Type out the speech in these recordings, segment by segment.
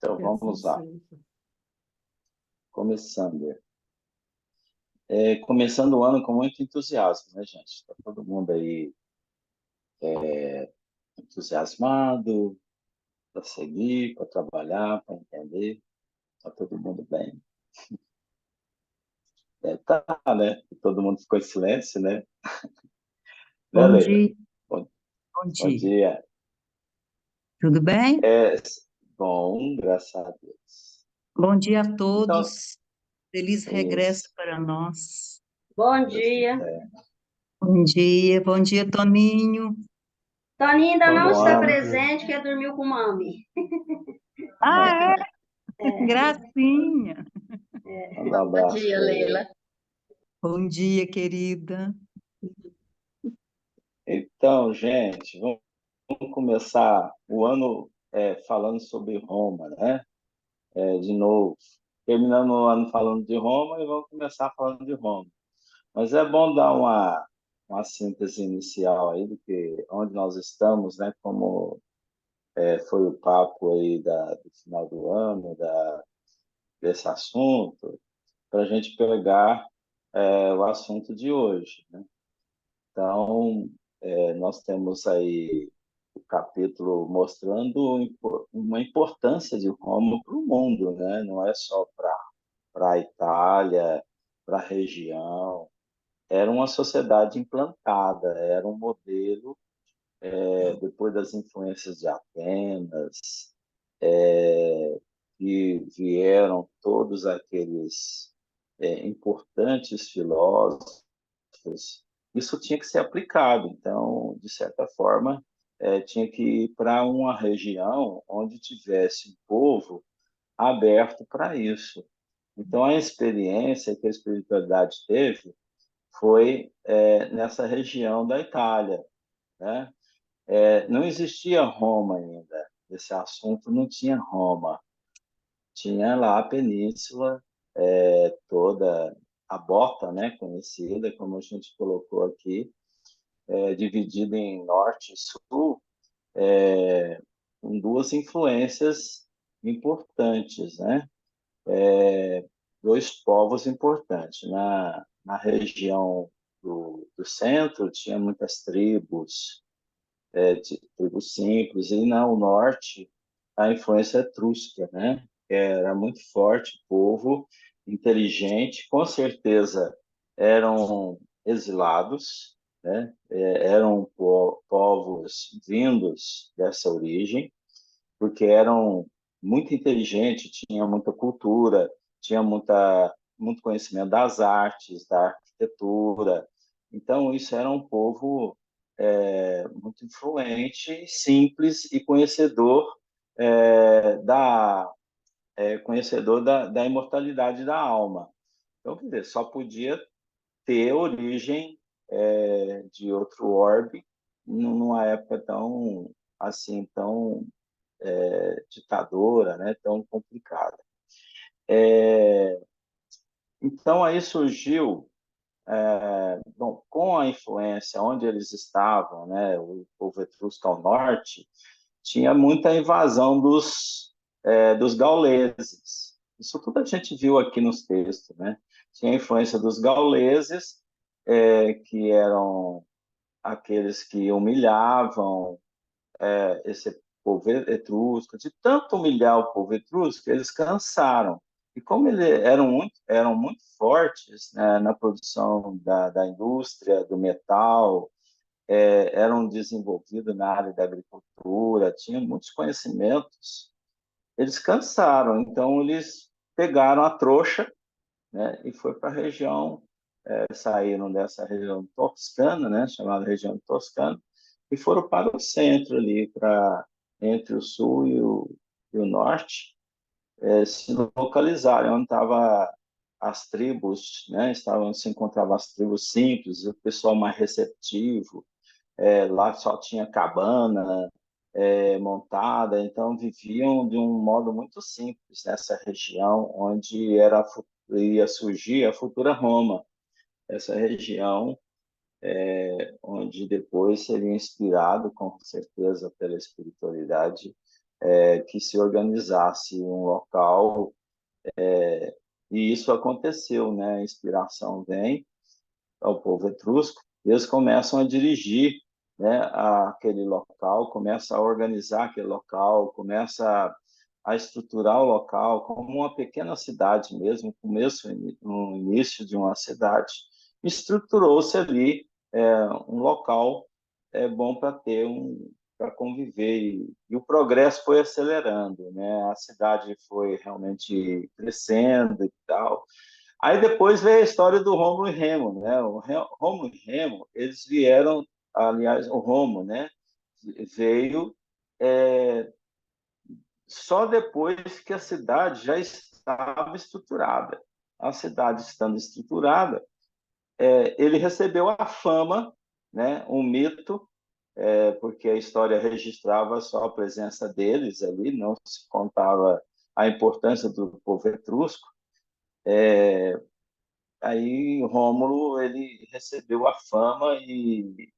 Então, Que assim vamos lá. seja. Começando. Começando o ano com muito entusiasmo, né, gente? Está todo mundo aí entusiasmado para seguir, para trabalhar, para entender. Está todo mundo bem. Tá, né? Todo mundo ficou em silêncio, né? Né, Bom Leila? dia, Bom, bom bom dia. dia. Tudo bem? É, bom, graças a Deus. Bom dia a Então, todos. Feliz regresso isso, para nós. Bom Deus dia. quiser. Bom dia, Toninho. Toninho ainda não Como está anda? presente, que dormiu com mami. Ah, é? Gracinha. Manda um Bom abraço dia, para ele. Leila. Bom dia, querida. Então, gente, vamos começar o ano falando sobre Roma, né? De novo. Terminando o ano falando de Roma e vamos começar falando de Roma. Mas é bom dar uma síntese inicial aí do que onde nós estamos, né? Como foi o papo aí do final do ano, desse assunto, para a gente pegar o assunto de hoje, né? Então, nós temos aí o capítulo mostrando uma importância de Roma para o mundo, né? Não é só para a Itália, para a região. Era uma sociedade implantada, era um modelo, depois das influências de Atenas, que vieram todos aqueles importantes filósofos, isso tinha que ser aplicado. Então, de certa forma, tinha que ir para uma região onde tivesse um povo aberto para isso. Então, a experiência que a espiritualidade teve foi nessa região da Itália, né? Não existia Roma ainda. Esse assunto não tinha Roma. Tinha lá a península toda, a bota, né, conhecida, como a gente colocou aqui, dividida em norte e sul, com duas influências importantes, né? Dois povos importantes. Na região do centro tinha muitas tribos, tribos simples, e no norte a influência etrusca, né? Era muito forte, povo inteligente, com certeza eram exilados, né? Eram povos vindos dessa origem, porque eram muito inteligentes, tinham muita cultura, tinham muito conhecimento das artes, da arquitetura. Então, isso era um povo muito influente, simples e conhecedor da imortalidade da alma. Então, quer dizer, só podia ter origem de outro orbe numa época tão assim, tão ditadora, né, tão complicada. Então, aí surgiu, bom, com a influência onde eles estavam, né, o povo etrusco ao norte, tinha muita invasão dos gauleses. Isso tudo a gente viu aqui nos textos, né? Tinha a influência dos gauleses, que eram aqueles que humilhavam esse povo etrusco. De tanto humilhar o povo etrusco, eles cansaram. E como eles eram muito fortes, né, na produção da indústria, do metal, eram desenvolvidos na área da agricultura, tinham muitos conhecimentos, eles cansaram. Então, eles pegaram a trouxa, né, e foi para a região, saíram dessa região toscana, né, chamada região toscana, e foram para o centro ali, entre o sul e o norte, se localizarem onde estavam as tribos, né, se encontravam as tribos simples, o pessoal mais receptivo, lá só tinha cabana montada, então viviam de um modo muito simples nessa região onde ia surgir a futura Roma, essa região onde depois seria inspirado, com certeza, pela espiritualidade, que se organizasse um local, e isso aconteceu, né? A inspiração vem ao povo etrusco, eles começam a dirigir, né, aquele local, começa a organizar aquele local, começa a estruturar o local como uma pequena cidade mesmo, começo no início de uma cidade, estruturou-se ali um local bom para ter para conviver e o progresso foi acelerando, né? A cidade foi realmente crescendo e tal. Aí depois veio a história do Rômulo e Remo, né? O Rômulo e Remo, eles vieram, aliás, o Rômulo, né? Veio só depois que a cidade já estava estruturada. A cidade estando estruturada, ele recebeu a fama, né? Um mito, porque a história registrava só a presença deles ali, não se contava a importância do povo etrusco. Aí Rômulo ele recebeu a fama e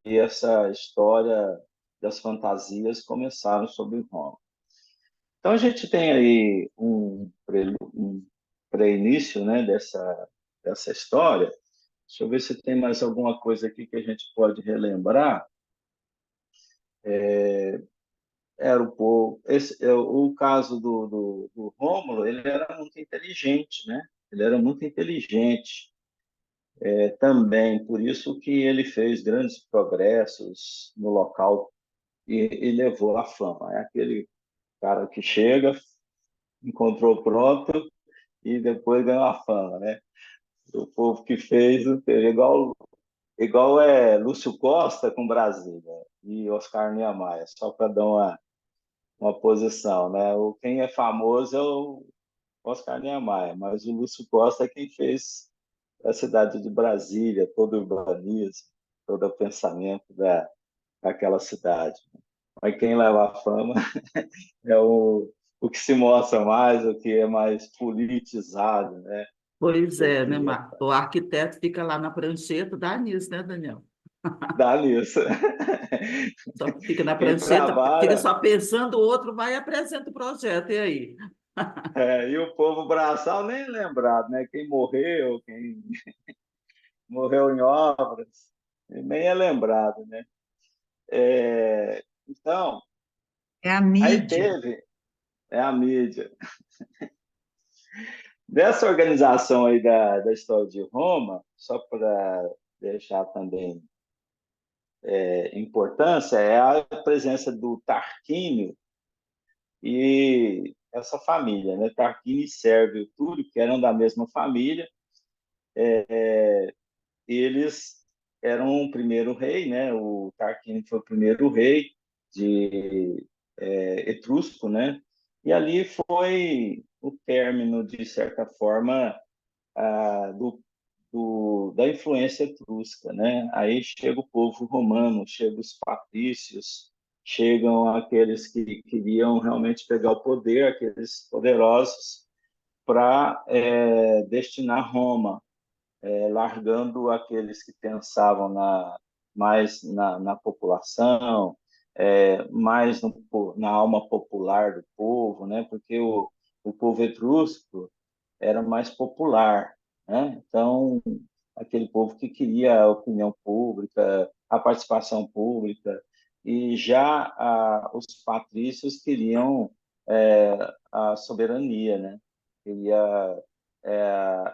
essa história das fantasias começaram sobre Rômulo. Então a gente tem aí um pré-início, né, dessa história. Deixa eu ver se tem mais alguma coisa aqui que a gente pode relembrar. Era o povo, o caso do Rômulo, ele era muito inteligente, né? Ele era muito inteligente. Também, por isso que ele fez grandes progressos no local e levou à fama. É aquele cara que chega, encontrou pronto e depois ganhou a fama, né? O povo que fez, igual Lúcio Costa com Brasília e Oscar Niemeyer, só para dar uma posição, né? Quem é famoso é o Oscar Niemeyer, mas o Lúcio Costa é quem fez a cidade de Brasília, todo o urbanismo, todo o pensamento daquela cidade. Mas quem leva a fama é o que se mostra mais, o que é mais politizado, né? Pois O é, né, que O arquiteto fica lá na prancheta, dá nisso, né, Daniel? dá nisso. Só fica na Quem prancheta, fica trabalha, só pensando, o outro vai e apresenta o projeto, e aí? e o povo braçal nem é lembrado, né? Quem morreu, quem morreu em obras, nem é lembrado, né? Então, É a aí mídia. teve a mídia. Dessa organização aí da história de Roma, só para deixar também importância, é a presença do Tarquínio e essa família, né? Tarquínio e Sérvio Túlio, que eram da mesma família, eles eram o primeiro rei, né? O Tarquínio foi o primeiro rei de etrusco, né? E ali foi o término, de certa forma, da influência etrusca, né? Aí chega o povo romano, chegam os patrícios, chegam aqueles que queriam realmente pegar o poder, aqueles poderosos, para destinar Roma, largando aqueles que pensavam mais na população, mais na alma popular do povo, né? Porque o povo etrusco era mais popular, né? Então, aquele povo que queria a opinião pública, a participação pública, e já os patrícios queriam a soberania, né? Queria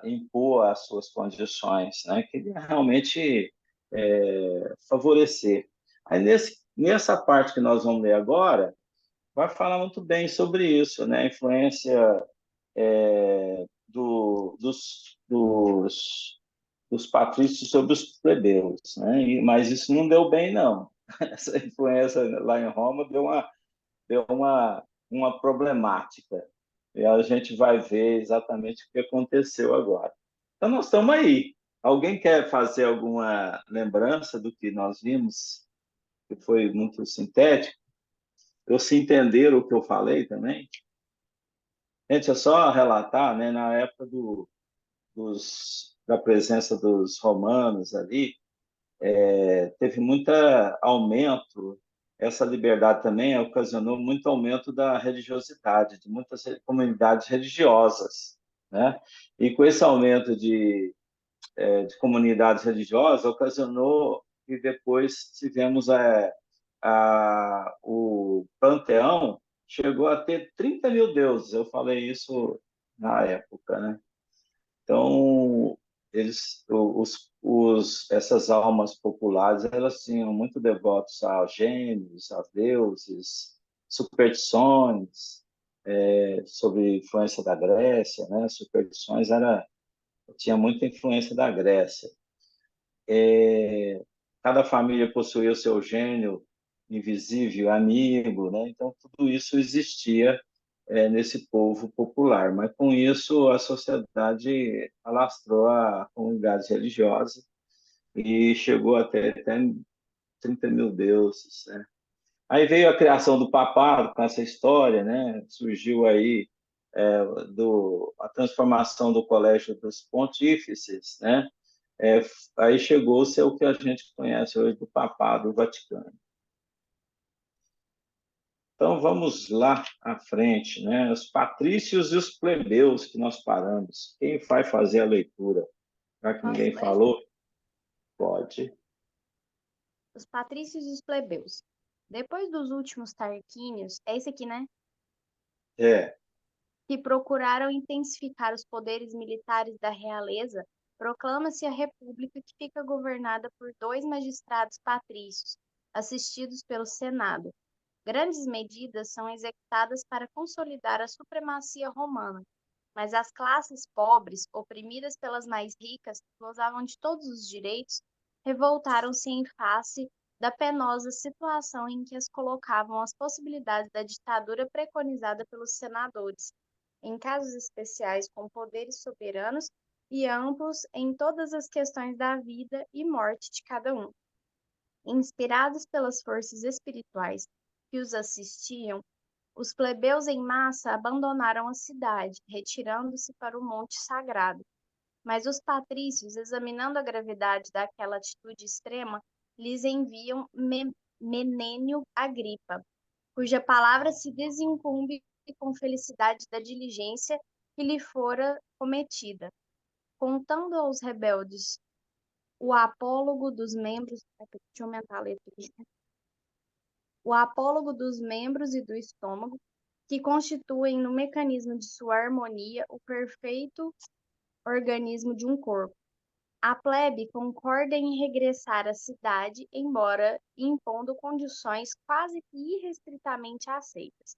impor as suas condições, né? Queria realmente favorecer. Aí, nessa parte que nós vamos ler agora, vai falar muito bem sobre isso, né? A influência dos patrícios sobre os plebeus, né? Mas isso não deu bem, não. Essa influência lá em Roma deu uma problemática. E a gente vai ver exatamente o que aconteceu agora. Então, nós estamos aí. Alguém quer fazer alguma lembrança do que nós vimos, que foi muito sintético? Ou se entender o que eu falei também? Gente, é só relatar, né, na época da presença dos romanos ali, teve muito aumento essa liberdade também ocasionou muito aumento da religiosidade, de muitas comunidades religiosas, né? E com esse aumento de comunidades religiosas, ocasionou que depois tivemos o panteão, chegou a ter 30 mil deuses, eu falei isso na época, né? Então, essas almas populares, elas tinham muito devotos aos gênios, aos deuses, superstições, sobre influência da Grécia, né? Superstições tinha muita influência da Grécia. Cada família possuía o seu gênio invisível, amigo, né? Então, tudo isso existia nesse povo popular. Mas, com isso, a sociedade alastrou a comunidade religiosa e chegou até 30 mil deuses, né? Aí veio a criação do papado com essa história, né? Surgiu aí a transformação do Colégio dos Pontífices, né? É, Aí chegou-se ao que a gente conhece hoje do Papado Vaticano. Então vamos lá à frente, né? Os patrícios e os plebeus que nós paramos. Quem vai fazer a leitura? Já que Posso ninguém ler? falou, pode. Os patrícios e os plebeus. Depois dos últimos Tarquínios, é esse aqui, né? É, Que procuraram intensificar os poderes militares da realeza, proclama-se a república que fica governada por 2 magistrados patrícios, assistidos pelo Senado. Grandes medidas são executadas para consolidar a supremacia romana, mas as classes pobres, oprimidas pelas mais ricas, que gozavam de todos os direitos, revoltaram-se em face da penosa situação em que as colocavam as possibilidades da ditadura preconizada pelos senadores, em casos especiais com poderes soberanos e amplos em todas as questões da vida e morte de cada um. Inspirados pelas forças espirituais que os assistiam, os plebeus em massa abandonaram a cidade, retirando-se para o Monte Sagrado. Mas os patrícios, examinando a gravidade daquela atitude extrema, lhes enviam Menênio Agripa, cuja palavra se desincumbe com felicidade da diligência que lhe fora cometida, contando aos rebeldes o apólogo dos membros. Deixa eu aumentar a letra aqui. O apólogo dos membros e do estômago, que constituem no mecanismo de sua harmonia o perfeito organismo de um corpo. A plebe concorda em regressar à cidade, embora impondo condições quase que irrestritamente aceitas.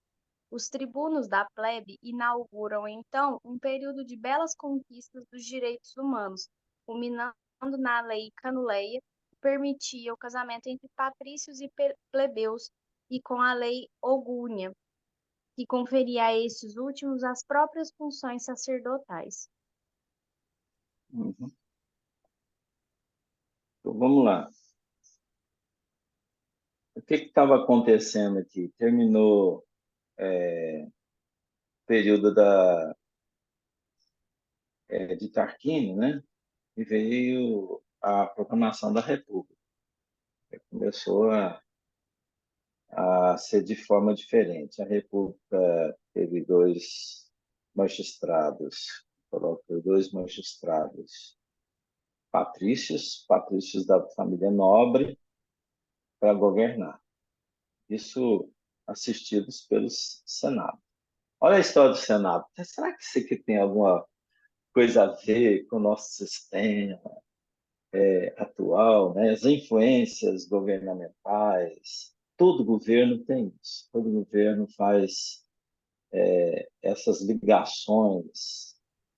Os tribunos da plebe inauguram, então, um período de belas conquistas dos direitos humanos, culminando na lei Canuleia, que permitia o casamento entre patrícios e plebeus, e com a lei Ogúnia, que conferia a estes últimos as próprias funções sacerdotais. Uhum. Então, vamos lá. O que estava acontecendo aqui? Terminou o período de Tarquínio, né? E veio a proclamação da República. Começou a ser de forma diferente. A República teve dois magistrados patrícios da família nobre, para governar. Isso assistidos pelos Senado. Olha a história do Senado. Será que isso aqui tem alguma coisa a ver com o nosso sistema atual, né? As influências governamentais? Todo governo tem isso. Todo governo faz essas ligações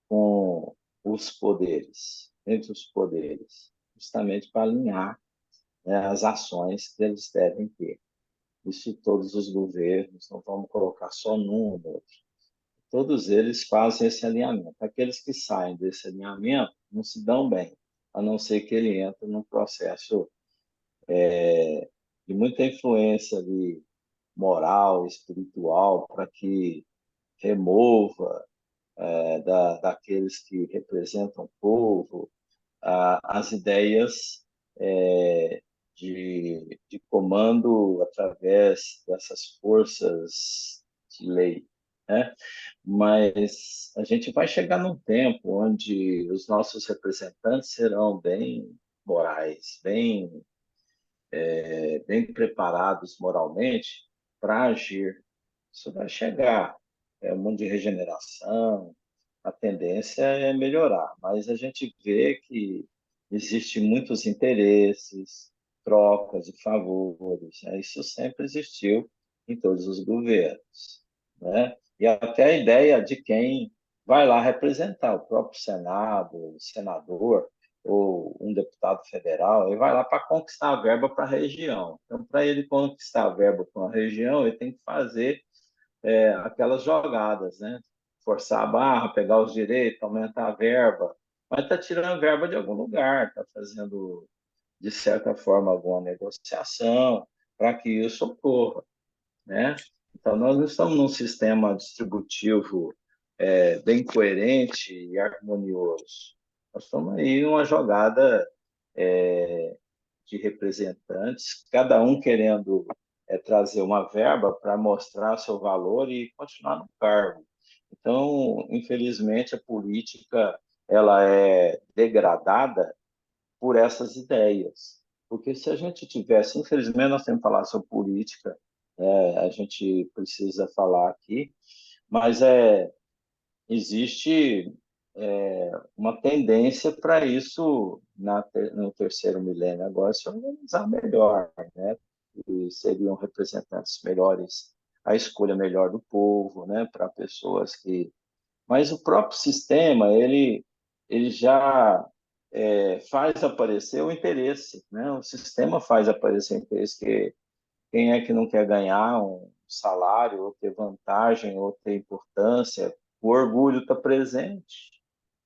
com os poderes, entre os poderes, justamente para alinhar, né, as ações que eles devem ter. Isso todos os governos, não vamos colocar só num ou outro. Todos eles fazem esse alinhamento. Aqueles que saem desse alinhamento não se dão bem, a não ser que ele entre num processo de muita influência ali, moral, espiritual, para que remova daqueles que representam o povo as ideias de comando através dessas forças de lei, né? Mas a gente vai chegar num tempo onde os nossos representantes serão bem morais, bem preparados moralmente para agir. Isso vai chegar. É um mundo de regeneração, a tendência é melhorar, mas a gente vê que existem muitos interesses, trocas de favores, né? Isso sempre existiu em todos os governos, né? E até a ideia de quem vai lá representar o próprio Senado, o senador ou um deputado federal, ele vai lá para conquistar a verba para a região. Então, para ele conquistar a verba para uma região, ele tem que fazer aquelas jogadas, né? Forçar a barra, pegar os direitos, aumentar a verba, mas está tirando a verba de algum lugar, está fazendo, de certa forma, alguma negociação para que isso ocorra, né? Então, nós não estamos num sistema distributivo bem coerente e harmonioso. Nós estamos aí em uma jogada de representantes, cada um querendo trazer uma verba para mostrar seu valor e continuar no cargo. Então, infelizmente, a política ela é degradada por essas ideias. Porque se a gente tivesse, infelizmente, nós temos que falar sobre política, a gente precisa falar aqui, mas existe uma tendência para isso no terceiro milênio agora se organizar melhor, né? E seriam representantes melhores, a escolha melhor do povo, né? Para pessoas que... Mas o próprio sistema, ele já faz aparecer o interesse, né? O sistema faz aparecer o interesse, que quem é que não quer ganhar um salário, ou ter vantagem, ou ter importância? O orgulho está presente,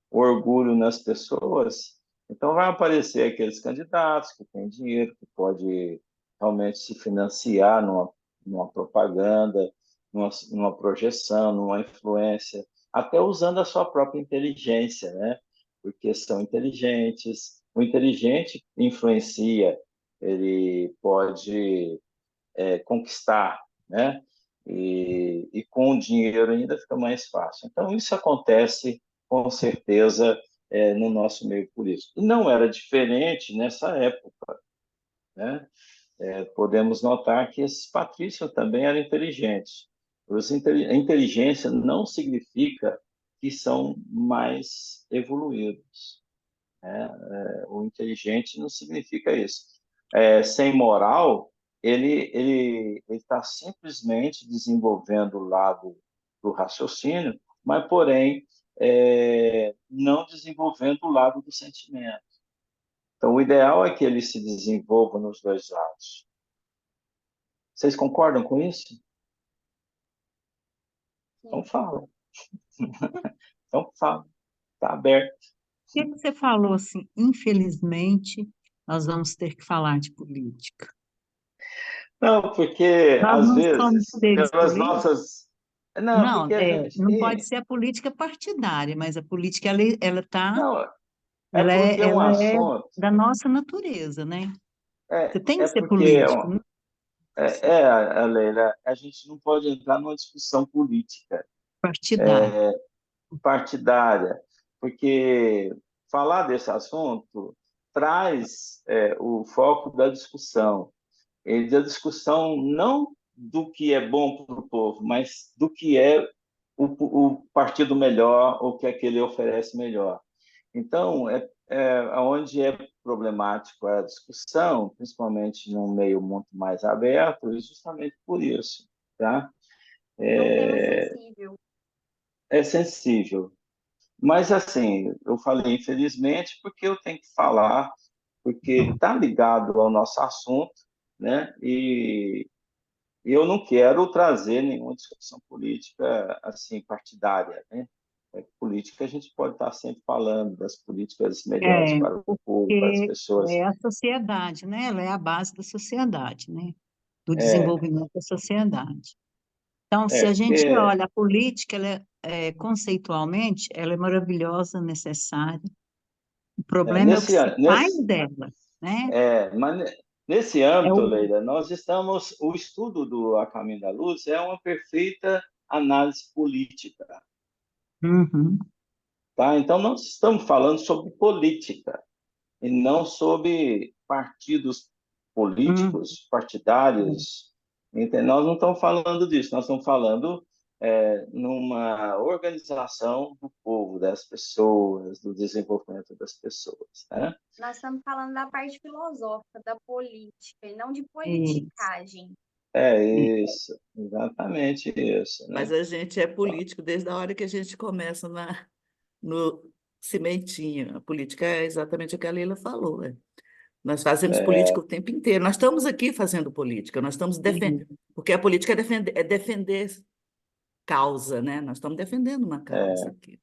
o orgulho nas pessoas. Então, vai aparecer aqueles candidatos que têm dinheiro, que pode realmente se financiar numa propaganda, numa projeção, numa influência, até usando a sua própria inteligência, né? Porque são inteligentes. O inteligente influencia, ele pode conquistar, né? E com o dinheiro ainda fica mais fácil. Então, isso acontece com certeza no nosso meio político. E não era diferente nessa época, né? Podemos notar que esses patrícios também eram inteligentes. A inteligência não significa que são mais evoluídos, né? O inteligente não significa isso. Sem moral, ele está simplesmente desenvolvendo o lado do raciocínio, mas, porém, não desenvolvendo o lado do sentimento. Então, o ideal é que ele se desenvolva nos dois lados. Vocês concordam com isso? Então, fala. Então, fala. Está aberto. Por que que você falou assim, infelizmente, nós vamos ter que falar de política? Não, porque, Nós às não somos vezes, seres pelas políticos? nossas... Não, Não, porque a gente não pode tem... ser a política partidária, mas a política, Não, ela porque é um ela é assunto... da nossa natureza, né? Você tem que ser Porque político, né? Leila, a gente não pode entrar numa discussão política Partidário. partidária, porque falar desse assunto traz o foco da discussão, e da discussão não do que é bom para o povo, mas do que é o partido melhor, ou que aquele oferece melhor. Então, onde é problemático a discussão, principalmente num meio muito mais aberto, e justamente por isso, tá? É um tema sensível. É sensível. Mas, assim, eu falei infelizmente porque eu tenho que falar, porque está ligado ao nosso assunto, né? E eu não quero trazer nenhuma discussão política assim partidária, né? Política a gente pode estar sempre falando das políticas melhores É, para o povo, para as porque pessoas. é a sociedade, né? Ela é a base da sociedade, né? Do É, desenvolvimento da sociedade. Então, se a gente porque olha a política, conceitualmente, ela é maravilhosa, necessária. O problema é o que nesse, se faz nesse dela, né? mas Nesse É âmbito, o... Leila, o estudo do A Caminho da Luz é uma perfeita análise política, Uhum, tá? Então, nós estamos falando sobre política e não sobre partidos uhum. políticos, partidários. Nós não estamos falando disso, nós estamos falando numa organização do povo, das pessoas, do desenvolvimento das pessoas, né? Nós estamos falando da parte filosófica, da política, e não de Isso, politicagem. É isso. isso, exatamente isso, Mas né? a gente é político desde a hora que a gente começa no cimentinho. A política é exatamente o que a Leila falou. Nós fazemos política o tempo inteiro. Nós estamos aqui fazendo política, nós estamos defendendo, Uhum. porque a política é defender causa, né? Nós estamos defendendo uma causa É, aqui.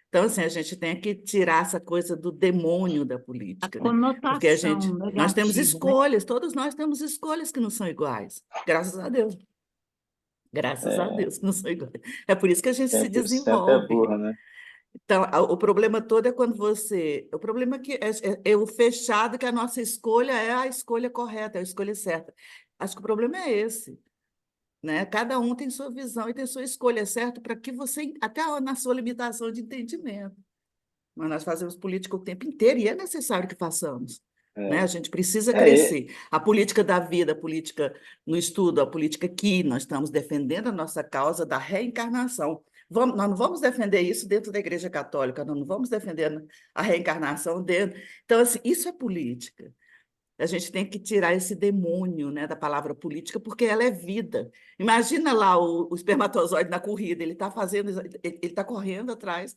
Então, assim, a gente tem que tirar essa coisa do demônio da A política, né? Porque conotação nós temos negativa, né? escolhas, todos nós temos escolhas que não são iguais. Graças a Deus. Graças a é, Deus que não são iguais. É por isso que a gente se 100% é desenvolve. burra, né? Então, o problema todo é quando você. O problema é que é o fechado, que a nossa escolha é a escolha correta, é a escolha certa. Acho que o problema é esse, né? Cada um tem sua visão e tem sua escolha, certo? Para que você, até na sua limitação de entendimento. Mas nós fazemos política o tempo inteiro e é necessário que façamos. Né? A É, gente precisa é, crescer. A política da vida, a política no estudo, a política aqui, nós estamos defendendo a nossa causa da reencarnação. Nós não vamos defender isso dentro da Igreja Católica, nós não vamos defender a reencarnação dentro. Então, assim, isso é política. A gente tem que tirar esse demônio, né, da palavra política, porque ela é vida. Imagina lá o espermatozoide na corrida, ele está fazendo, ele está correndo atrás,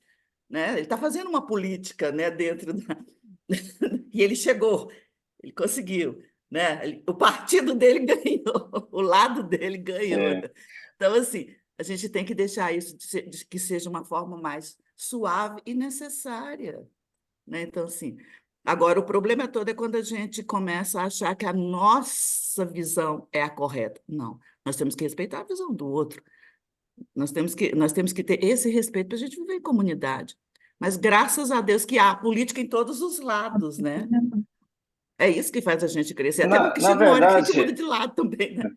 né? Ele está fazendo uma política, né, dentro da... E ele chegou, ele conseguiu, né? O partido dele ganhou, o lado dele ganhou. é, Então, assim, a gente tem que deixar isso de que seja uma forma mais suave e necessária, né? Então, assim, agora o problema todo é quando a gente começa a achar que a nossa visão é a correta. Não, nós temos que respeitar a visão do outro. Nós temos que ter esse respeito para a gente viver em comunidade. Mas graças a Deus que há política em todos os lados, né? É isso que faz a gente crescer. Até porque na chega uma hora que a gente muda verdade, de lado também, né?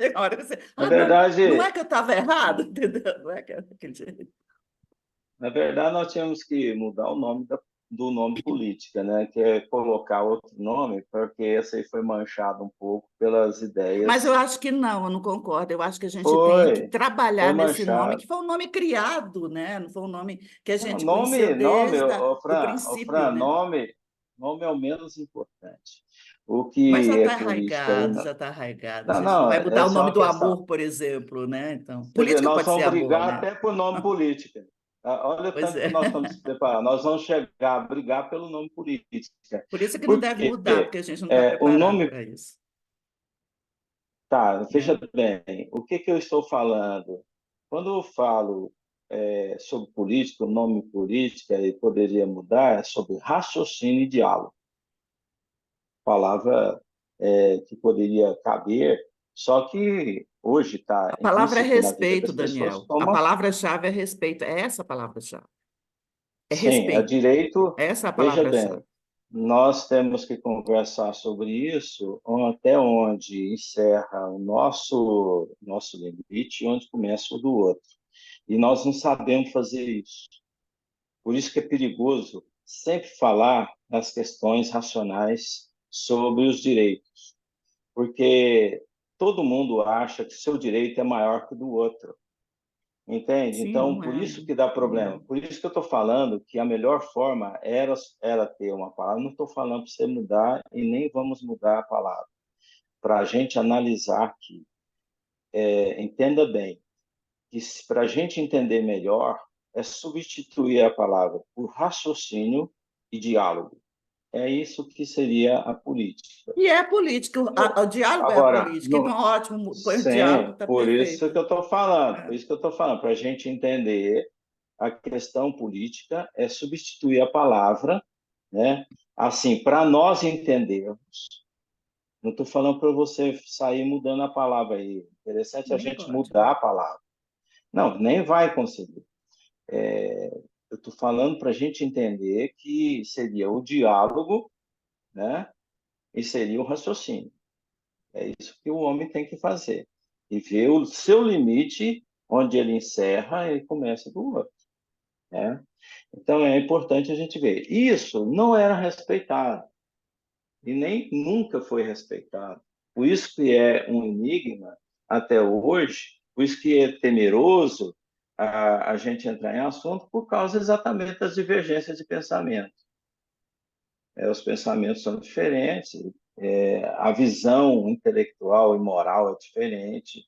Chega uma hora que você, na não, não verdade, é que eu estava errado, entendeu? Não é que é daquele jeito. na verdade, nós tínhamos que mudar o nome do nome política, né? Que é colocar outro nome, porque esse aí foi manchado um pouco pelas Mas eu ideias. acho que não, eu não concordo. Eu acho que a gente tem que Foi trabalhar nesse nome, manchado. que foi um nome criado, né? Não foi um nome que a Não, gente conheceu nome, desde o Ô princípio, Fran, né? nome é o menos importante. O Mas já que é está política aí? arraigado, Não, já está arraigado. A não, gente não não, vai é mudar o só nome uma do questão. amor, por exemplo, né? Então, Você vê, política nós pode ser vamos amor, brigar né? até por nome política. Olha o Pois tanto é. que nós estamos se preparando. Nós vamos chegar a brigar pelo nome política. Por isso que não Por deve quê? mudar, porque a gente não está O preparado nome, para isso, tá, né? veja bem, o que eu estou falando? Quando eu falo sobre política, o nome política, e poderia mudar, é sobre raciocínio e diálogo. Palavra que poderia caber, só que hoje está A palavra é implícito na vida respeito, das pessoas Daniel. A como, palavra-chave é respeito. É essa a palavra-chave. É sim, é respeito. direito. Essa é a Veja bem, palavra-chave. nós temos que conversar sobre isso, até onde encerra o nosso limite e onde começa o do outro. E nós não sabemos fazer isso. Por isso que é perigoso sempre falar nas questões racionais sobre os direitos, porque todo mundo acha que seu direito é maior que o do outro, entende? Sim, Então, não por é, isso né? que dá Não é. problema. Por isso que eu estou falando que a melhor forma era ter uma palavra. Não estou falando para você mudar e nem vamos mudar a palavra. Para a gente analisar aqui, entenda bem, que para a gente entender melhor, é substituir a palavra por raciocínio e diálogo. É isso que seria a política. E é política, o diálogo é a Agora, política. Então, ótimo, põe o diálogo, sim, está por isso que perfeito. eu estou falando, por É. isso que eu estou falando, para a gente entender a questão política é substituir a palavra, né? Assim, para nós entendermos. Não estou falando para você sair mudando a palavra aí. Interessante a Nem gente pode, né? mudar a palavra. Não, nem vai conseguir. Eu estou falando para a gente entender que seria o diálogo, né? E seria o raciocínio. É isso que o homem tem que fazer. E ver o seu limite, onde ele encerra e começa do outro, né? Então é importante a gente ver. Isso não era respeitado e nem nunca foi respeitado. Por isso que é um enigma até hoje, por isso que é temeroso a gente entrar em assunto por causa exatamente das divergências de pensamento. Os pensamentos são diferentes, a visão intelectual e moral é diferente,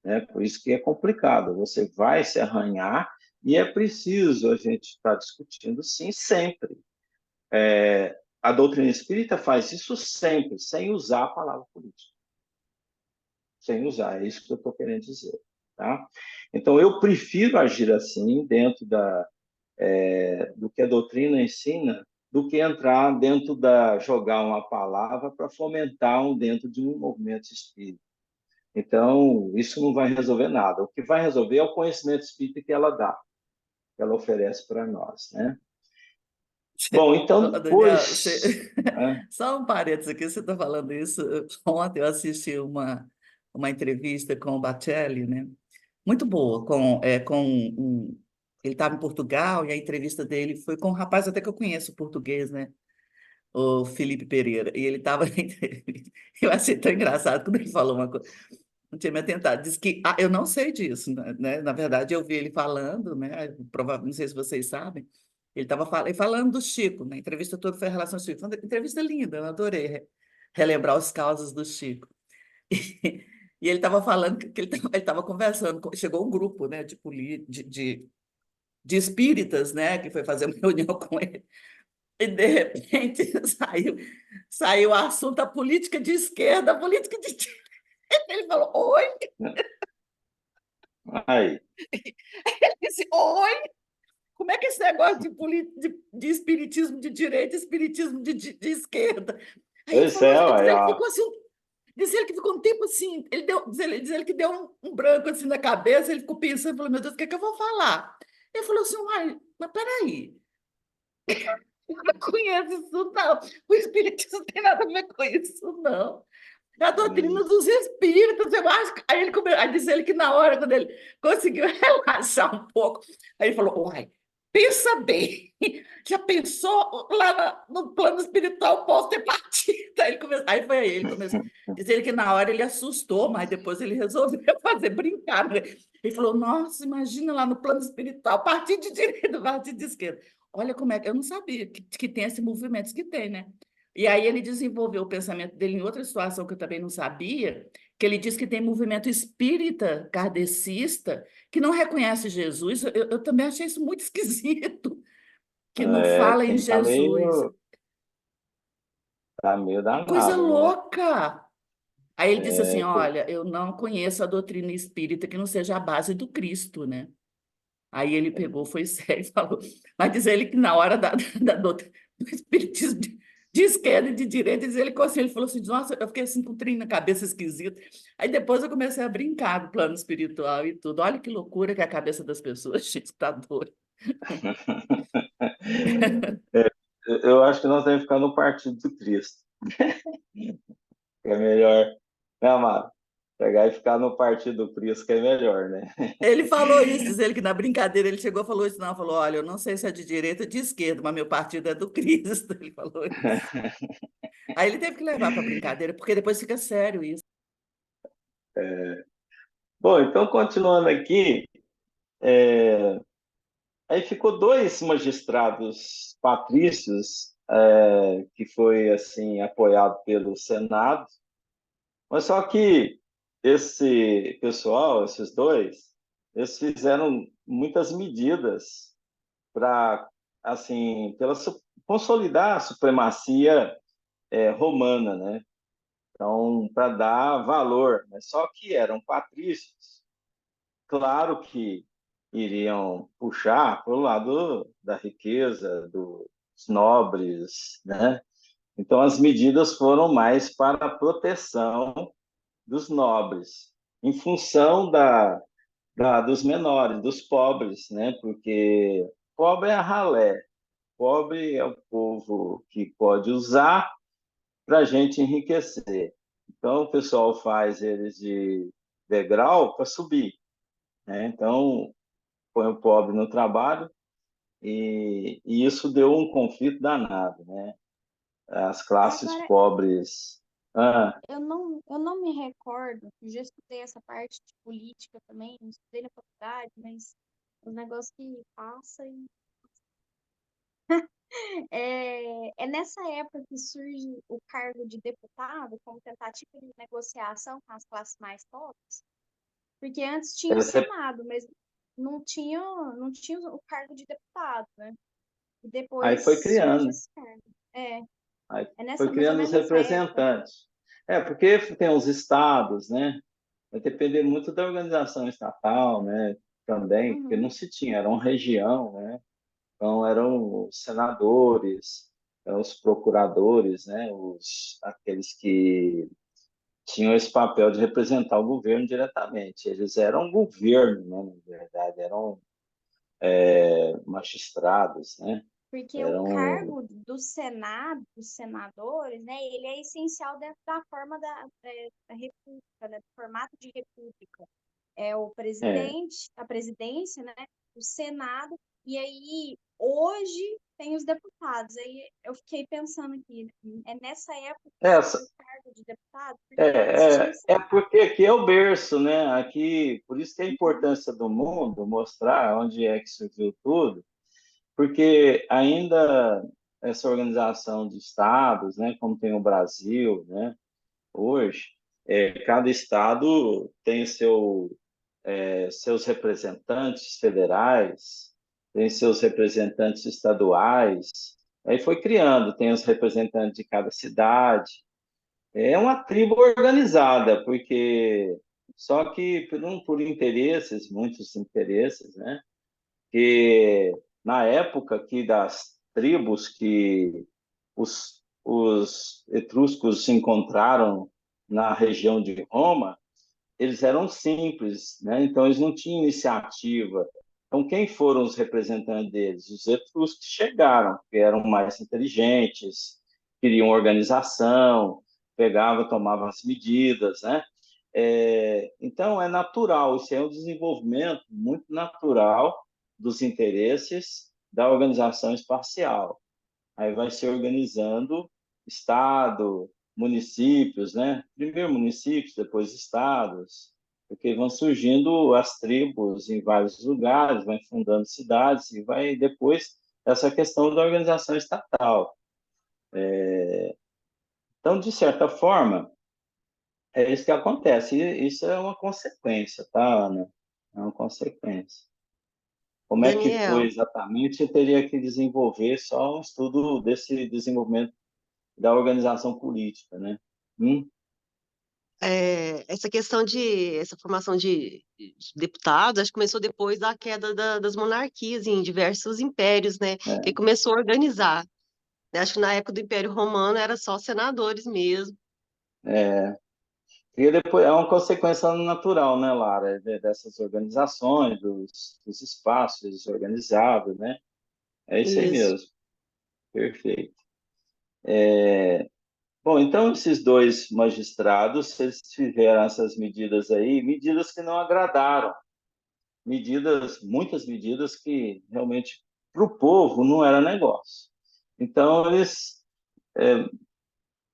né? Por isso que é complicado. Você vai se arranhar e é preciso a gente estar discutindo, sim, sempre. A doutrina espírita faz isso sempre, sem usar a palavra política. Sem usar, é isso que eu estou querendo dizer. Tá? Então, eu prefiro agir assim, dentro do que a doutrina ensina, do que entrar dentro jogar uma palavra para fomentar dentro de um movimento espírita. Então, isso não vai resolver nada. O que vai resolver é o conhecimento espírita que ela dá, que ela oferece para nós, né? Bom, então Daniel, depois, né? só um parênteses aqui, você está falando isso. Ontem eu assisti uma entrevista com o Bacelli, né? Muito boa, ele estava em Portugal e a entrevista dele foi com um rapaz até que eu conheço português, né? O Felipe Pereira, e ele estava na entrevista. Eu achei tão engraçado quando ele falou uma coisa, não tinha me atentado, disse que, eu não sei disso, né? Na verdade, eu vi ele falando, né? Provavelmente, não sei se vocês sabem, ele estava falando do Chico, né? A entrevista toda foi em relação ao Chico, foi uma entrevista linda, eu adorei relembrar os causos do Chico. E ele estava falando que ele estava conversando, chegou um grupo, né, de espíritas, né, que foi fazer uma reunião com ele, e de repente saiu o assunto da política de esquerda, a política de direita. Ele falou, oi? Aí, Ele disse, oi? Como é que é esse negócio de espiritismo de direita, espiritismo de esquerda? Aí ele pois falou, é, diz ele que olha, ficou assim, diz ele que ficou um tempo assim, diz ele que deu um branco assim na cabeça, ele ficou pensando, falou, meu Deus, o que é que eu vou falar? Ele falou assim, uai, mas peraí, eu não conheço isso não, o espiritismo não tem nada a ver com isso não. É a doutrina dos espíritos, eu acho. Aí disse ele que na hora, quando ele conseguiu relaxar um pouco, aí ele falou, uai, pensa bem, já pensou lá no plano espiritual, posso ter partido? Aí foi aí, ele começou. Diz ele que na hora ele assustou, mas depois ele resolveu fazer brincar, né? Ele falou, nossa, imagina lá no plano espiritual, partido de direita, partido de esquerda. Olha como é que eu não sabia que tem esses movimentos que tem, né? E aí ele desenvolveu o pensamento dele em outra situação que eu também não sabia, que ele diz que tem movimento espírita, kardecista, que não reconhece Jesus. Eu também achei isso muito esquisito, que não fala em tá Jesus. meio Coisa danado, né? louca! Aí ele disse assim, É, olha, eu não conheço a doutrina espírita que não seja a base do Cristo, né? Aí ele pegou, foi sério e falou. Mas diz ele que na hora do espiritismo de esquerda e de direita, diz ele, assim, ele falou assim, nossa, eu fiquei assim com um trem na cabeça esquisito. Aí depois eu comecei a brincar do plano espiritual e tudo. Olha que loucura que é a cabeça das pessoas, gente, tá doido. eu acho que nós devemos ficar no partido do Cristo. É melhor, né, Amado? Pegar e ficar no partido do Cristo, que é melhor, né? Ele falou isso, diz ele que na brincadeira ele chegou e falou isso, não, falou, olha, eu não sei se é de direita ou de esquerda, mas meu partido é do Cristo, ele falou isso. Aí ele teve que levar para brincadeira, porque depois fica sério isso. Bom, então, continuando aqui, aí ficou dois magistrados patrícios, que foi, assim, apoiado pelo Senado, mas só que esse pessoal, esses dois, eles fizeram muitas medidas para, assim, consolidar a supremacia romana, né? Então, para dar valor, mas só que eram patrícios, claro que iriam puxar para o lado da riqueza, dos nobres, né? Então, as medidas foram mais para a proteção dos nobres, em função dos menores, dos pobres, né? Porque pobre é a ralé, pobre é o povo que pode usar para a gente enriquecer. Então, o pessoal faz eles de degrau para subir, né? Então, põe o pobre no trabalho e isso deu um conflito danado, né? As classes Agora, pobres... Ah, eu não me recordo, eu já estudei essa parte de política também, estudei na faculdade, mas os negócios que passa e é nessa época que surge o cargo de deputado como tentativa de negociação com as classes mais pobres, porque antes tinha o essa- Senado, mas não tinha o cargo de deputado, né? E aí foi depois surge criando. esse cargo. É, Aí é foi mais ou criando os menos nessa época. representantes. Porque tem os estados, né? Vai depender muito da organização estatal, né? Também, porque Uhum. não se tinha, era uma região, né? Então eram os senadores, eram os procuradores, né? Aqueles que tinham esse papel de representar o governo diretamente. Eles eram governo, né? Na verdade, eram magistrados, né? Porque o Eram cargo do Senado, dos senadores, né, ele é essencial dentro da forma da república, né, do formato de república. É o é, presidente, a presidência, né, o Senado, e aí hoje tem os deputados. Aí eu fiquei pensando aqui, é nessa época que surge essa, o cargo de deputado, É, porque antes tinha o é Senado. porque aqui é o berço, né? Aqui, por isso que é a Uhum. importância do mundo, mostrar onde é que surgiu tudo, porque ainda essa organização de estados, né, como tem o Brasil, né, hoje, cada estado tem seus representantes federais, tem seus representantes estaduais, aí foi criando, tem os representantes de cada cidade, é uma tribo organizada, porque só que por interesses, muitos interesses, né? Que na época que das tribos que os etruscos se encontraram na região de Roma, eles eram simples, né? Então eles não tinham iniciativa. Então quem foram os representantes deles? Os etruscos que chegaram, que eram mais inteligentes, queriam organização, pegavam, tomavam as medidas, né? Então é natural, isso é um desenvolvimento muito natural dos interesses da organização espacial. Aí vai se organizando estado, municípios, né? Primeiro municípios, depois estados, porque vão surgindo as tribos em vários lugares, vai fundando cidades e vai depois essa questão da organização estatal. Então, de certa forma, é isso que acontece. E isso é uma consequência, tá, Ana? É uma consequência. Como é que foi Daniel, exatamente? Eu teria que desenvolver só um estudo desse desenvolvimento da organização política, né? Hum? essa questão essa formação de deputados, acho que começou depois da queda das monarquias em diversos impérios, né? Que É, começou a organizar, né? Acho que na época do Império Romano era só senadores mesmo. é, e depois é uma consequência natural, né, Lara, dessas organizações, dos espaços organizados, né? É isso aí Isso. mesmo, perfeito. Bom, então esses dois magistrados, eles fizeram essas medidas aí, medidas que não agradaram, muitas medidas que realmente para o povo não era negócio. Então eles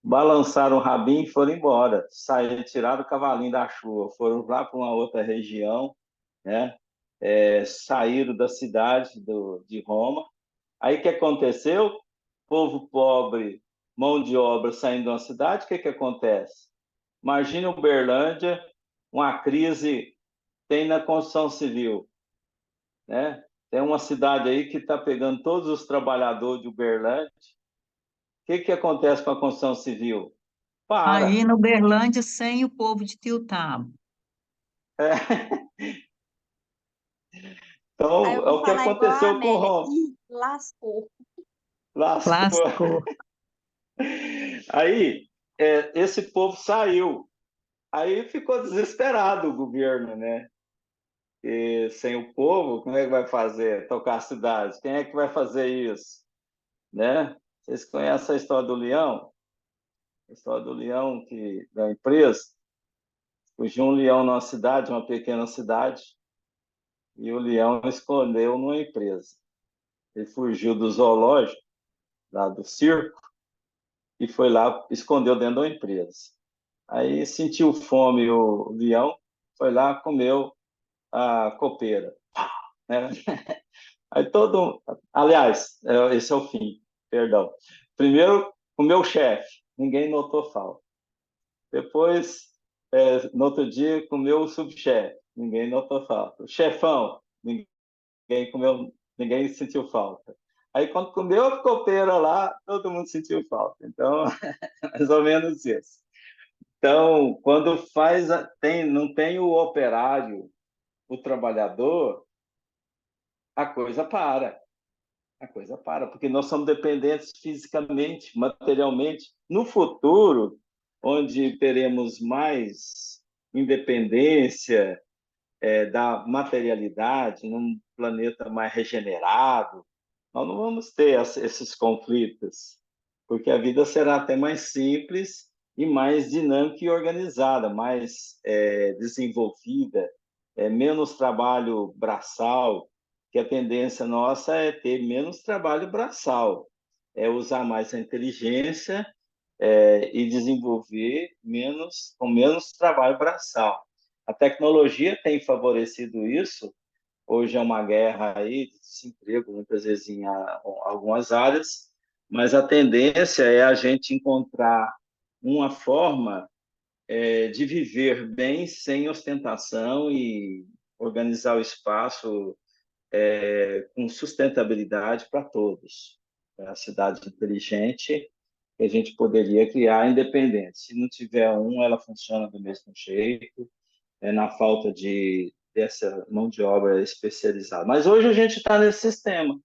balançaram o rabinho e foram embora, saíram, tiraram o cavalinho da chuva, foram lá para uma outra região, né? Saíram da cidade de Roma. Aí o que aconteceu? Povo pobre, mão de obra saindo de uma cidade, o que acontece? Imagina Uberlândia, uma crise tem na construção civil, né? Tem uma cidade aí que está pegando todos os trabalhadores de Uberlândia. O que acontece com a construção civil? Aí Para. no Berlândia, sem o povo de Tiltabo. Aí Então, eu é vou o que falar igual a aconteceu com Amélia, Roma. ih, lascou. Lascou. Lascou. Aí, esse povo saiu. Aí ficou desesperado o governo, né? E sem o povo, como é que vai fazer? Tocar a cidade? Quem é que vai fazer isso? Né? Vocês conhecem a história do leão? A história do leão da empresa. Fugiu um leão numa cidade, uma pequena cidade, e o leão escondeu numa empresa. Ele fugiu do zoológico, lá do circo, e foi lá, escondeu dentro da empresa. Aí sentiu fome o leão, foi lá, comeu a copeira, né? Aí aliás, esse é o fim, perdão. Primeiro, comeu o chefe, ninguém notou falta. Depois, no outro dia, comeu o subchefe, ninguém notou falta. O chefão, ninguém sentiu falta. Aí, quando comeu a copeira lá, todo mundo sentiu falta. Então, mais ou menos isso. Então, quando não tem o operário, o trabalhador, a coisa para. A coisa para, porque nós somos dependentes fisicamente, materialmente. No futuro, onde teremos mais independência da materialidade, num planeta mais regenerado, nós não vamos ter esses conflitos, porque a vida será até mais simples e mais dinâmica e organizada, mais desenvolvida, menos trabalho braçal, que a tendência nossa é ter menos trabalho braçal, é usar mais a inteligência e desenvolver com menos trabalho braçal. A tecnologia tem favorecido isso. Hoje é uma guerra aí de desemprego, muitas vezes em algumas áreas, mas a tendência é a gente encontrar uma forma de viver bem sem ostentação e organizar o espaço com sustentabilidade para todos. É a cidade inteligente que a gente poderia criar independente. Se não tiver ela funciona do mesmo jeito, na falta dessa mão de obra especializada. Mas hoje a gente está nesse sistema.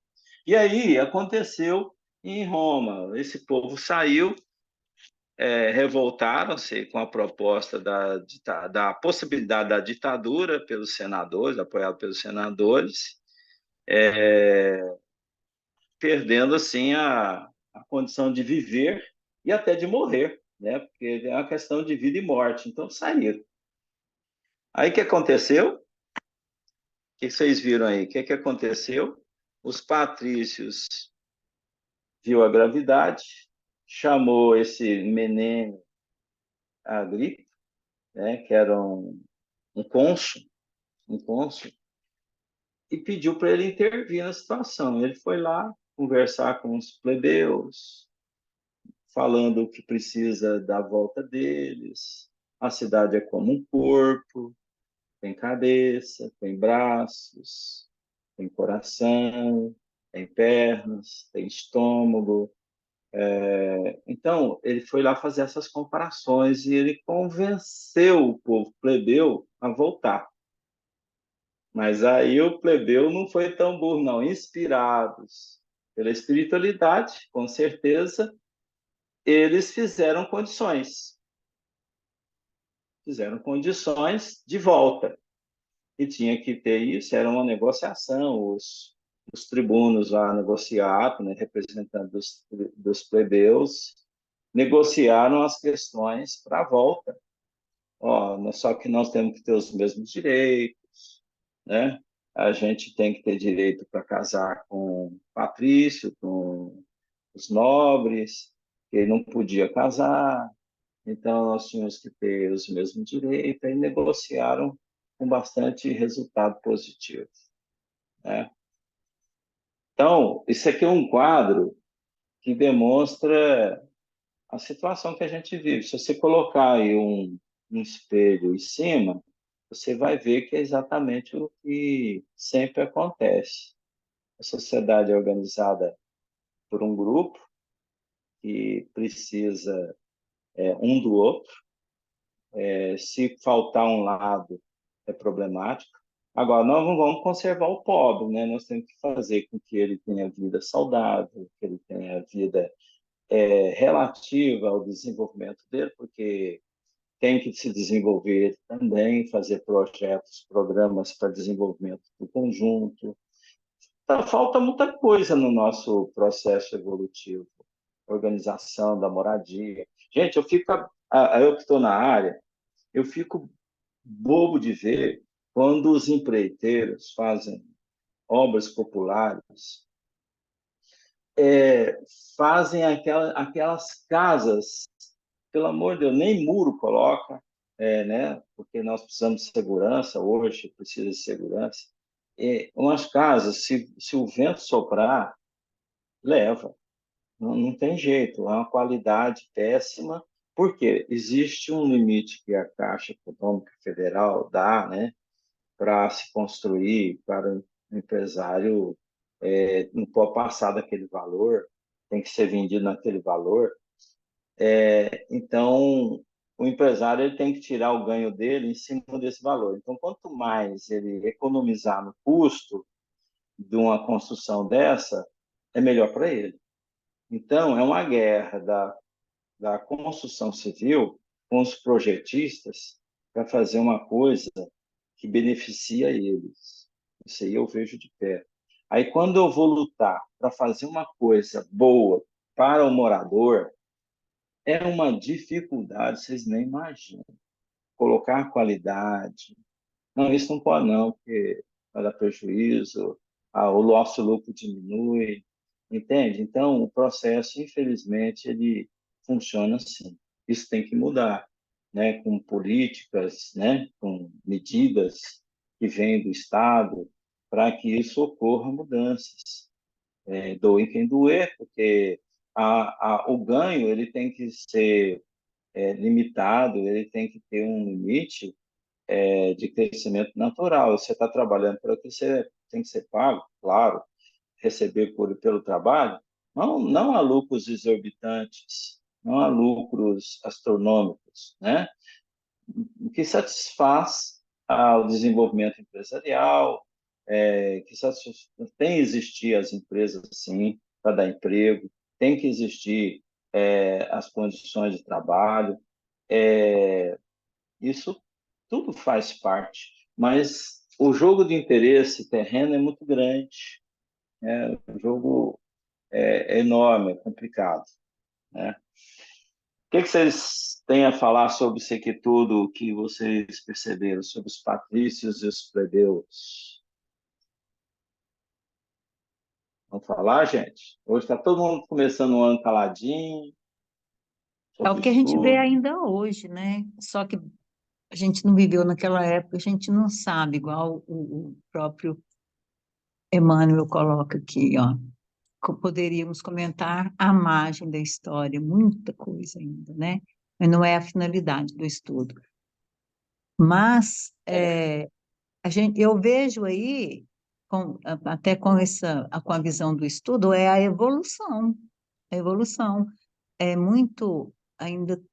E aí aconteceu em Roma. Esse povo saiu, revoltaram-se com a proposta da possibilidade da ditadura pelos senadores, apoiado pelos senadores, perdendo assim a condição de viver e até de morrer, né? Porque é uma questão de vida e morte. Então saíram. Aí o que aconteceu? O que vocês viram aí? O que aconteceu? Os patrícios viu a gravidade, chamou esse Menene Agripa, né, que era um cônsul, e pediu para ele intervir na situação. Ele foi lá conversar com os plebeus, falando o que precisa da volta deles. A cidade é como um corpo, tem cabeça, tem braços, tem coração, tem pernas, tem estômago. Então, ele foi lá fazer essas comparações e ele convenceu o povo plebeu a voltar. Mas aí o plebeu não foi tão burro, não. Inspirados pela espiritualidade, com certeza, eles fizeram condições de volta. E tinha que ter isso, era uma negociação, os tribunos lá negociaram, né, representantes dos plebeus, negociaram as questões para a volta. Só que nós temos que ter os mesmos direitos, né? A gente tem que ter direito para casar com patrício, com os nobres, que não podia casar, então nós tínhamos que ter os mesmos direitos, e negociaram com bastante resultado positivo, né? Então, isso aqui é um quadro que demonstra a situação que a gente vive. Se você colocar aí um espelho em cima, você vai ver que é exatamente o que sempre acontece. A sociedade é organizada por um grupo que precisa um do outro. Se faltar um lado, é problemático. Agora, nós não vamos conservar o pobre, né? Nós temos que fazer com que ele tenha vida saudável, que ele tenha vida relativa ao desenvolvimento dele, porque tem que se desenvolver também, fazer projetos, programas para desenvolvimento do conjunto. Então, falta muita coisa no nosso processo evolutivo. organização da moradia. Gente, eu que estou na área, eu fico bobo de ver quando os empreiteiros fazem obras populares, é, fazem aquelas casas, pelo amor de Deus, nem muro coloca, né? Porque nós precisamos de segurança, hoje precisa de segurança. Umas casas, se o vento soprar, leva. Não tem jeito, é uma qualidade péssima, porque existe um limite que a Caixa Econômica Federal dá, né, para se construir, para o empresário não pode passar daquele valor, tem que ser vendido naquele valor. Então, o empresário ele tem que tirar o ganho dele em cima desse valor. Então, quanto mais ele economizar no custo de uma construção dessa, é melhor para ele. Então, é uma guerra da construção civil com os projetistas para fazer uma coisa que beneficia eles. Isso aí eu vejo de perto. Aí, quando eu vou lutar para fazer uma coisa boa para o morador, é uma dificuldade, vocês nem imaginam. Colocar qualidade. Não, isso não pode não, porque vai dar prejuízo, o nosso lucro diminui, entende? Então, o processo, infelizmente, ele funciona assim. Isso tem que mudar, né? Com políticas, né? Com medidas que vêm do Estado, para que isso ocorra mudanças. Doe quem doer, porque o ganho ele tem que ser limitado, ele tem que ter um limite de crescimento natural. Você está trabalhando para que você tem que ser pago, claro, receber pelo trabalho, não há lucros exorbitantes, não há lucros astronômicos, né? O que satisfaz o desenvolvimento empresarial, que tem que existir as empresas, sim, para dar emprego, tem que existir as condições de trabalho, isso tudo faz parte, mas o jogo de interesse terreno é muito grande, né? O jogo é enorme, é complicado, né? O que vocês têm a falar sobre isso aqui tudo que vocês perceberam sobre os patrícios e os plebeus? Vamos falar, gente? Hoje está todo mundo começando o ano caladinho, É o sobre que a gente vê estudo. ainda hoje, né? Só que a gente não viveu naquela época, a gente não sabe, igual o próprio Emmanuel coloca aqui, ó. Poderíamos comentar a margem da história, muita coisa ainda, né? Mas não é a finalidade do estudo. Mas eu vejo aí, até com com a visão do estudo, é a evolução. A evolução é muito ainda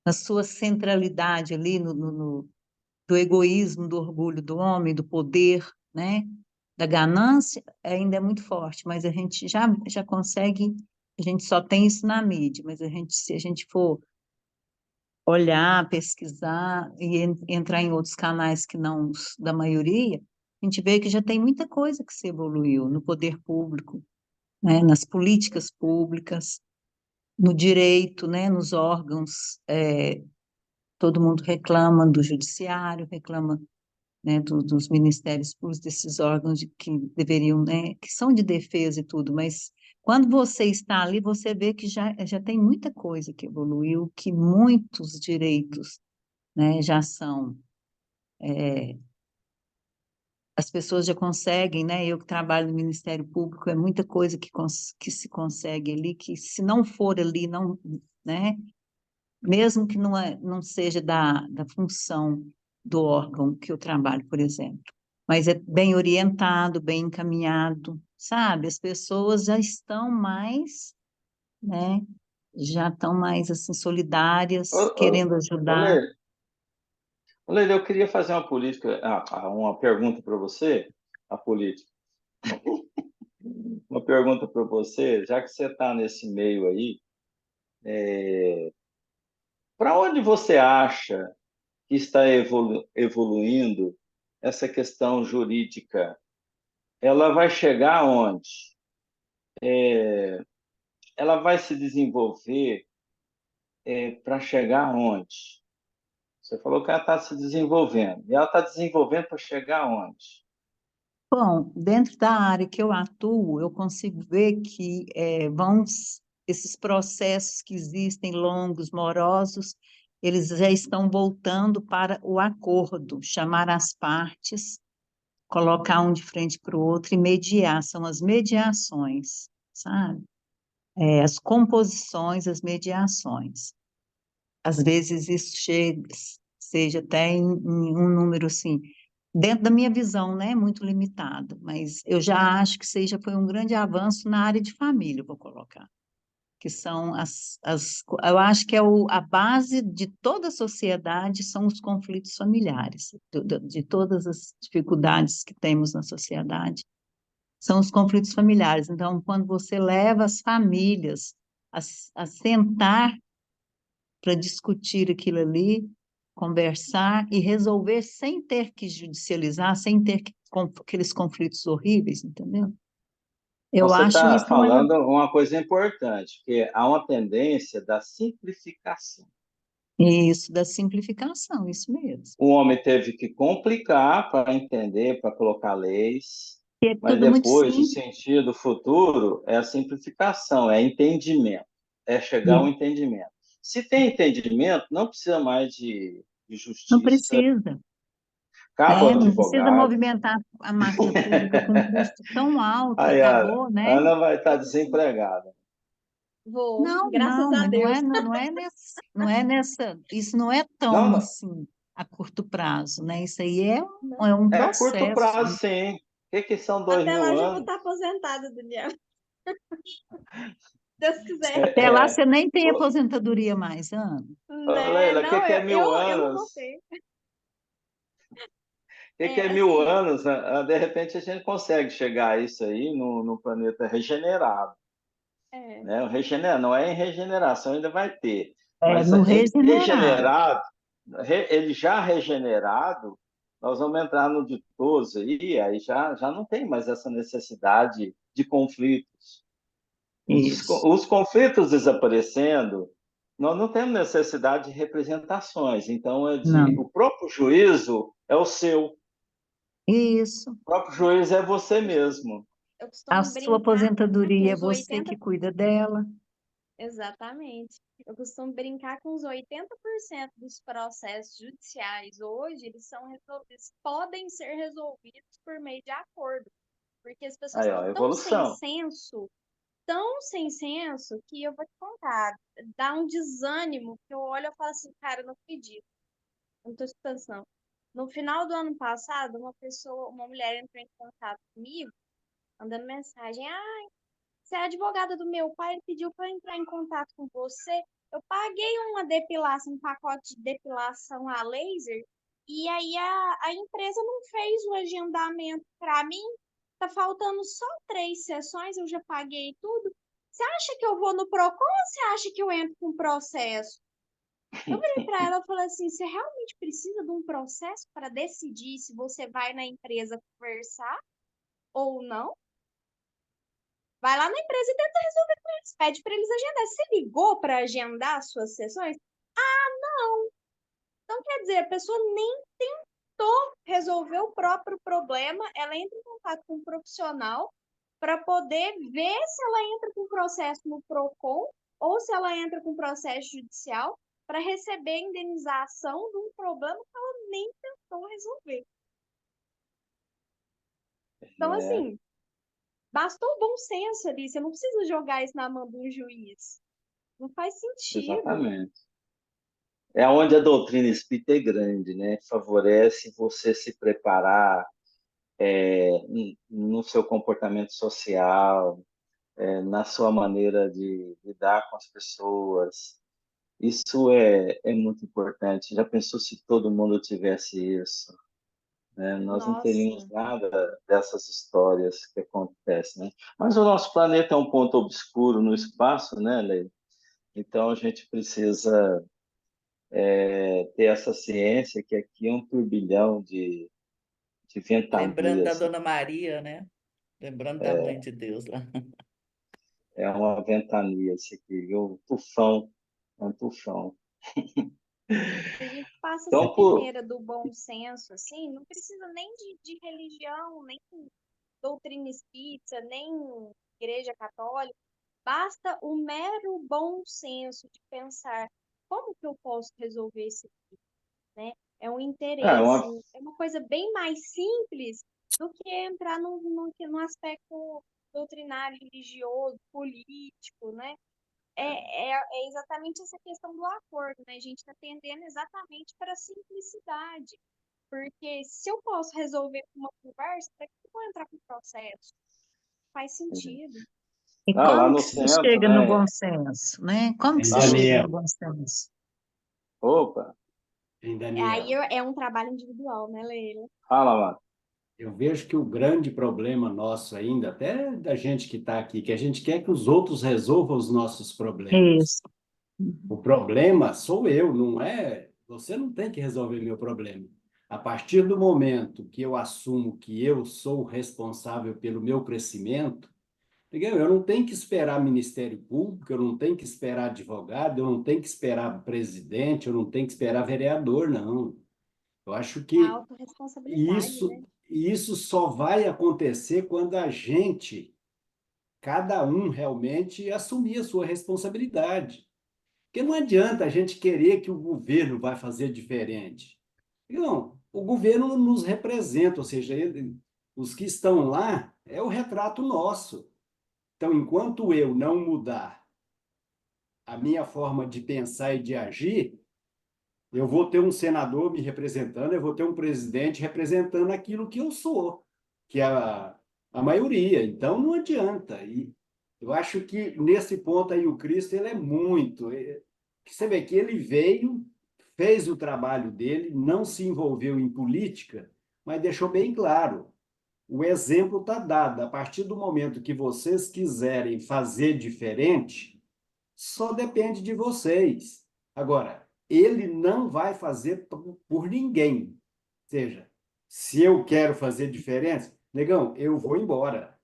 na sua centralidade ali do egoísmo, do orgulho do homem, do poder, né? Da ganância, ainda é muito forte, mas a gente já consegue, a gente só tem isso na mídia, mas se a gente for olhar, pesquisar e entrar em outros canais que não os da maioria, a gente vê que já tem muita coisa que se evoluiu no poder público, né? Nas políticas públicas, no direito, né? Nos órgãos, todo mundo reclama do judiciário, reclama, né, dos ministérios públicos, desses órgãos que deveriam, né, que são de defesa e tudo, mas quando você está ali, você vê que já tem muita coisa que evoluiu, que muitos direitos, né, já são, as pessoas já conseguem, né, eu que trabalho no Ministério Público, é muita coisa que se consegue ali, que se não for ali, não, né, mesmo que não seja da função do órgão que eu trabalho, por exemplo. Mas é bem orientado, bem encaminhado, sabe? As pessoas já estão mais, né? Já estão mais, assim, Ô, solidárias, ô, querendo ô, ajudar. Leila, eu queria fazer uma pergunta para você, a política. Uma pergunta para você, já que você está nesse meio aí, para onde você acha que está evoluindo essa questão jurídica? Ela vai chegar aonde? ela vai se desenvolver para chegar aonde? Você falou que ela está se desenvolvendo. E ela está desenvolvendo para chegar aonde? Bom, dentro da área que eu atuo, eu consigo ver que esses processos que existem, longos, morosos, eles já estão voltando para o acordo, chamar as partes, colocar um de frente para o outro e mediar, são as mediações, sabe? As composições, as mediações. Às vezes isso seja até em um número assim, dentro da minha visão, né, muito limitado, mas eu já acho que foi um grande avanço na área de família, vou colocar, que são eu acho que a base de toda a sociedade são os conflitos familiares, de todas as dificuldades que temos na sociedade, são os conflitos familiares. Então, quando você leva as famílias a sentar para discutir aquilo ali, conversar e resolver sem ter que judicializar, sem ter aqueles conflitos horríveis, entendeu? Então, Eu você acho está isso uma falando uma coisa importante, que há uma tendência da simplificação. isso da simplificação, isso mesmo. O homem teve que complicar para entender, para colocar leis, E é mas tudo muito depois o simples. sentido futuro é a simplificação, é entendimento, é chegar ao entendimento. Se tem entendimento, não precisa mais de Não justiça, precisa, acaba o né? Não precisa advogado. movimentar a máquina pública com um custo tão alto, Aí a acabou, né? Ana vai estar desempregada. Vou, Não, graças não, a mas não Deus. é, não é nessa, isso não é Não, tão não, assim a curto prazo, né? Isso aí Não. é um é curto processo. prazo, sim. O que são dois Até mil lá já vou anos? estar aposentada, Daniel. Deus quiser. Até lá É, você nem tem ô, aposentadoria mais, Ana. Né? Leila, o Não, que é mil eu não vou anos? ter. O que é É, 1000 anos? De repente a gente consegue chegar a isso aí no planeta regenerado, é, né? O não é em regeneração, ainda vai ter, É, mas no ele regenerado. regenerado, ele já regenerado, nós vamos entrar no ditoso aí já não tem mais essa necessidade de conflitos. Isso. Os conflitos desaparecendo, nós não temos necessidade de representações, então Não. o próprio juízo é o seu. Isso. O próprio juiz é você mesmo. eu A costumo sua brincar com aposentadoria é os você 80. que cuida dela. Exatamente. Eu costumo brincar com os 80% dos processos judiciais hoje, eles são resolvidos, podem ser resolvidos por meio de acordo, porque as pessoas Aí, ó, estão evolução. tão sem senso, que eu vou te contar, dá um desânimo, que eu olho e falo assim, cara, eu não acredito, não estou escutando. No final do ano passado, uma mulher entrou em contato comigo, mandando mensagem, você é advogada do meu pai, ele pediu para entrar em contato com você. Eu paguei um pacote de depilação a laser, e aí a empresa não fez o agendamento para mim. Tá faltando só 3 sessões, eu já paguei tudo. Você acha que eu vou no Procon ou você acha que eu entro com processo? Eu virei para ela e falei assim: você realmente precisa de um processo para decidir se você vai na empresa conversar ou não? Vai lá na empresa e tenta resolver com eles. Pede para eles agendar. Você ligou para agendar suas sessões? Então, quer dizer, a pessoa nem tentou resolver o próprio problema. Ela entra em contato com um profissional para poder ver se ela entra com processo no PROCON ou se ela entra com processo judicial para receber indenização de um problema que ela nem tentou resolver. Então, É, assim, bastou o bom senso ali. Você não precisa jogar isso na mão de um juiz. Não faz sentido. exatamente. É onde a doutrina espírita é grande, né? Favorece você se preparar no seu comportamento social, na sua maneira de lidar com as pessoas. Isso é muito importante. Já pensou se todo mundo tivesse isso? Né? Nós não teríamos Nossa, nada dessas histórias que acontecem, né? Mas o nosso planeta é um ponto obscuro no espaço, né, Leila? Então a gente precisa ter essa ciência que aqui é um turbilhão de Lembrando da ventanias. Dona Maria, né? Lembrando da Mãe de Deus lá. É uma ventania isso aqui, viu? Tufão, é um tufão. Se a gente passa essa Então, por... peneira do bom senso, assim, não precisa nem de religião, nem doutrina espírita, nem igreja católica. Basta o mero bom senso de pensar como que eu posso resolver isso, né? É um é interesse, uma... é uma coisa bem mais simples do que entrar no aspecto doutrinário, religioso, político, né? É exatamente essa questão do acordo, né? A gente está tendendo exatamente para a simplicidade. Porque se eu posso resolver com uma conversa, para que eu vou entrar com o processo? Faz sentido. E Não, lá como no que se centro, chega no né? bom senso, né? Como que Em se chega Lá no Daniel, bom senso? Opa, em Aí Daniel, é um trabalho individual, né, Leila? fala lá. eu vejo que o grande problema nosso ainda, até da gente que está aqui, que a gente quer que os outros resolvam os nossos problemas. Isso. O problema sou eu, não é? Você não tem que resolver meu problema. A partir do momento que eu assumo que eu sou o responsável pelo meu crescimento, entendeu? Eu não tenho que esperar Ministério Público, eu não tenho que esperar advogado, eu não tenho que esperar presidente, eu não tenho que esperar vereador, não. Eu acho É a que autorresponsabilidade, né? isso só vai acontecer quando a gente, cada um realmente, assumir a sua responsabilidade. Porque não adianta a gente querer que o governo vai fazer diferente. Não, o governo nos representa, ou seja, os que estão lá é o retrato nosso. Então, enquanto eu não mudar a minha forma de pensar e de agir, eu vou ter um senador me representando, eu vou ter um presidente representando aquilo que eu sou, que é a maioria. Então, não adianta. E eu acho que, nesse ponto aí, o Cristo ele é muito. Você vê que ele veio, fez o trabalho dele, não se envolveu em política, mas deixou bem claro. O exemplo está dado. A partir do momento que vocês quiserem fazer diferente, só depende de vocês. Agora, ele não vai fazer por ninguém. Ou seja, se eu quero fazer diferença, negão, eu vou embora.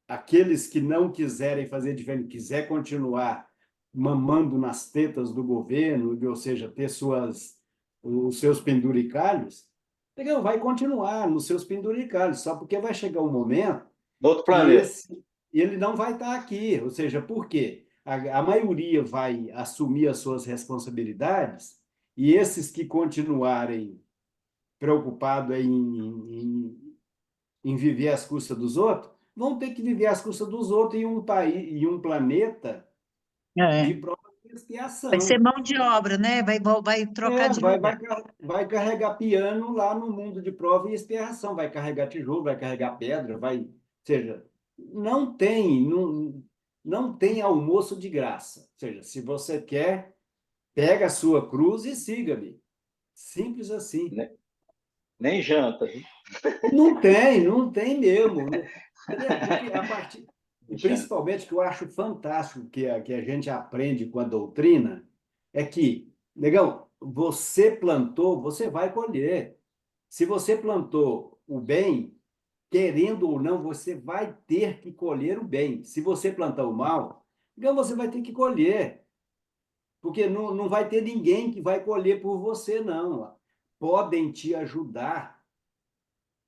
Aqueles que não quiserem fazer diferente, quiser continuar mamando nas tetas do governo, ou seja, ter os seus penduricalhos, negão, vai continuar nos seus penduricalhos, só porque vai chegar um momento Outro que planeta. ele não vai estar aqui. Ou seja, por quê? A maioria vai assumir as suas responsabilidades e esses que continuarem preocupados em viver às custas dos outros vão ter que viver às custas dos outros em um país, em um planeta É. de prova e Vai ser expiação. mão de obra, né? Vai trocar de Vai, lugar. vai, vai carregar piano lá no mundo de prova e expiação, vai carregar tijolo, vai carregar pedra, vai. Ou seja, não tem almoço de graça. Ou seja, se você quer, pega a sua cruz e siga-me. Simples assim. Nem, nem janta, viu? Não tem mesmo. Entendeu? Porque a partir. E Janta. principalmente que eu acho fantástico que a gente aprende com a doutrina é que, negão, você plantou, você vai colher. Se você plantou o bem, querendo ou não, você vai ter que colher o bem. Se você plantar o mal, negão, você vai ter que colher. Porque não vai ter ninguém que vai colher por você, não. Podem te ajudar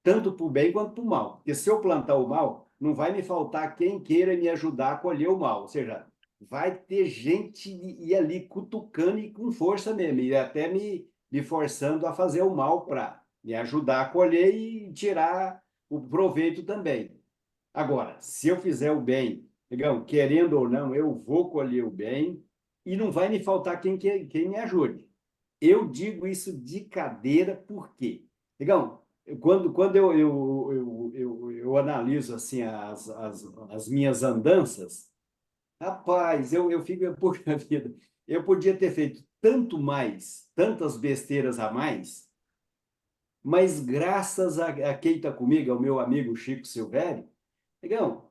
tanto para o bem quanto para o mal. Porque se eu plantar o mal, não vai me faltar quem queira me ajudar a colher o mal. Ou seja, vai ter gente e ali cutucando e com força mesmo, e até me forçando a fazer o mal para me ajudar a colher e tirar o proveito também. Agora, se eu fizer o bem, digamos, querendo ou não, eu vou colher o bem e não vai me faltar quem me ajude. Eu digo isso de cadeira, por quê? Digamos, quando eu analiso assim as minhas andanças, rapaz, eu fico, puxa vida, eu podia ter feito tanto mais, tantas besteiras a mais, mas graças a quem está comigo, ao meu amigo Chico Silvério, negão,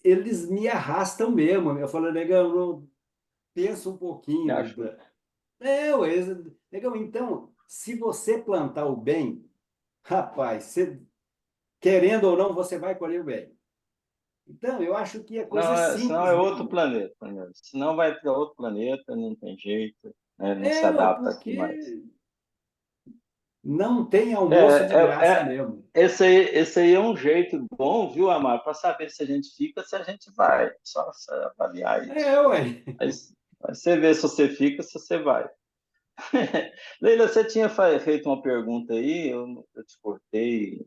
eles me arrastam mesmo. Eu falo, negão, não, pensa um Me pouquinho. ajuda. Negão, então, se você plantar o bem, rapaz, querendo ou não, você vai colher o bem. Então, eu acho que é Não, coisa senão simples é outro mesmo. planeta, né? Senão vai para outro planeta, não tem jeito, né? Não se adapta aqui mais. Porque não tem É, almoço de é, graça é, mesmo. esse aí é um jeito bom, viu, Amar, para saber se a gente fica, se a gente vai. Só avaliar isso. Ué. Aí você vê se você fica, se você vai. Leila, você tinha feito uma pergunta aí, eu te cortei.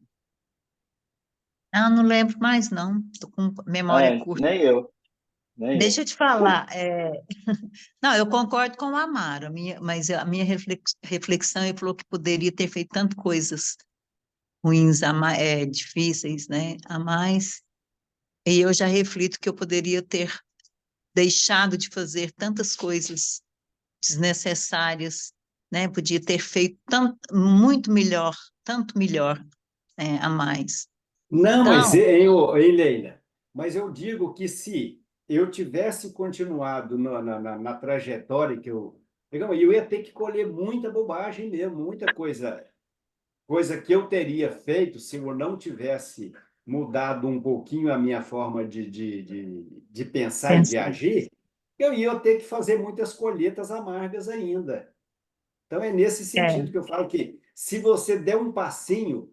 Ah, não lembro mais, não. Estou com memória curta. Nem eu, nem Deixa eu. eu te falar. Não, eu concordo com o Amaro, mas a minha reflexão, ele falou que poderia ter feito tantas coisas ruins, difíceis, né, a mais, e eu já reflito que eu poderia ter deixado de fazer tantas coisas desnecessárias, né, podia ter feito muito melhor, tanto melhor, a mais. Não, mas, Então, Leila, mas eu digo que se eu tivesse continuado na trajetória que eu ia ter que colher muita bobagem mesmo, muita coisa que eu teria feito se eu não tivesse mudado um pouquinho a minha forma de pensar e de pensei, agir, eu ia ter que fazer muitas colheitas amargas ainda. Então, é nesse é, sentido que eu falo que se você der um passinho,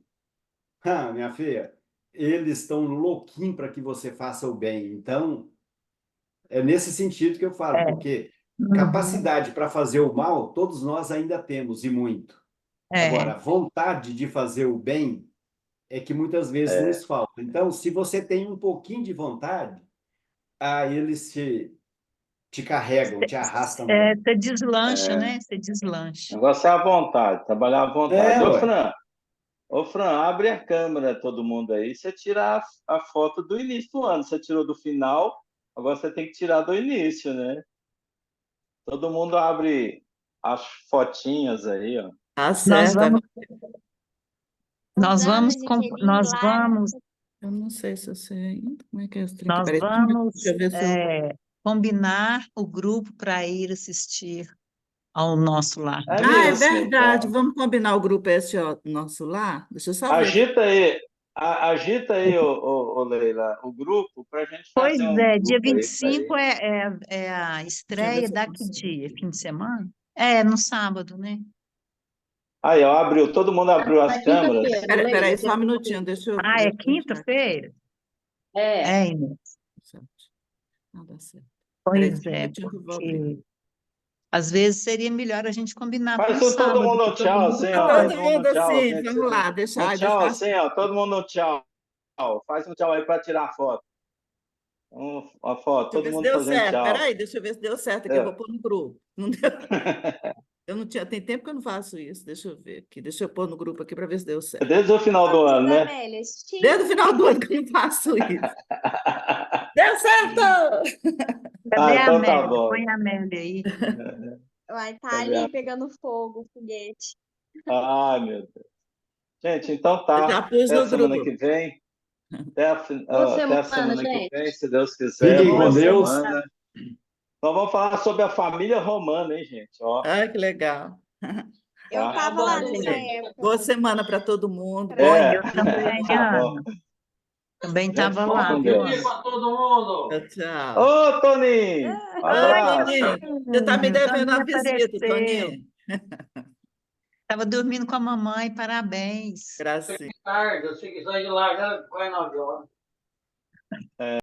minha filha, eles estão louquinhos para que você faça o bem. Então, é nesse sentido que eu falo, é, porque uhum, capacidade para fazer o mal, todos nós ainda temos, e muito. é, Agora, vontade de fazer o bem é que muitas vezes É, nos falta. Então, se você tem um pouquinho de vontade, eles te carregam, te arrastam bem. você deslancha, é, né, você o deslancha. negócio é a vontade, trabalhar à vontade. Ué. Ô Fran, abre a câmera, todo mundo aí, você tira a foto do início do ano. Você tirou do final, agora você tem que tirar do início, né? Todo mundo abre as fotinhas aí, ó. Tá Nós certo. vamos, nós Usando, vamos, Jaqueline, Lara. Eu não sei se eu sei ainda. Como é que é esse trem aqui? nós Peraí, deixa vamos eu ver se eu... combinar o grupo para ir assistir ao nosso lar É de Ah, é mesmo, verdade. então. Vamos combinar o grupo esse ó, nosso lá? Deixa eu só ver aqui. Agita aí, ô Leila, o grupo para a gente Pois fazer um é, dia grupo aí para 25 ir. é a Deixa eu ver estreia se eu da que consigo dia? aqui. Fim de semana? É, no sábado, né? Aí, ó, todo mundo abriu as Na câmeras. quinta-feira, Peraí, Leila, só dia um minutinho. 25. Deixa eu Ah, é ver. Deixa quinta-feira? É. É, Inês. certo. Não dá certo. Peraí, Pois só um é, minutinho que eu vou abrir. porque às vezes seria melhor a gente combinar para um Faz todo sábado, mundo que um todo tchau, mundo assim, Tá ó. pode. Todo todo mundo um mundo tchau, assim, gente. vamos lá, Um deixar, tchau, deixar. assim, ó. Todo mundo um tchau. Faz um tchau aí para tirar foto. Uma foto, Deixa eu todo ver se mundo deu fazendo certo. tchau. Peraí, deixa eu ver se deu certo aqui. Eu vou É. pôr no grupo. Não deu. Eu não tinha, tem tempo que eu não faço isso. Deixa eu ver aqui. Deixa eu pôr no grupo aqui para ver se deu certo. Desde o final do Vamos, ano, né? Amélia, Desde o final do ano que eu não faço isso. Deu certo! Cadê a Então tá Amélia? bom. Põe a Amélia aí. vai estar Cadê ali pegando fogo o foguete. Ai, meu Deus. Gente, então Eu tá. já pus Até a no semana grupo. que vem. Boa Até a semana, semana que vem, gente. se Deus quiser. Fiquem Boa com Boa Deus. semana. semana. Então vamos falar sobre a família romana, hein, gente? Ó, Ai, que legal. Eu tá? tava lá Tá bom, nessa gente. época. Boa semana para todo mundo. Bom É, Eu também, tá bom. Ana. Também Gente, estava fica lá, com viu, Deus. Ana? Todo mundo. Tchau, tchau. Ô, Toninho, um Oi, abraço. Toninho. Você está me O devendo Toninho uma visita, apareceu. Toninho. Estava dormindo com a mamãe, parabéns. Gracinha. Tarde, eu sei que sai de lá já quase 9 horas.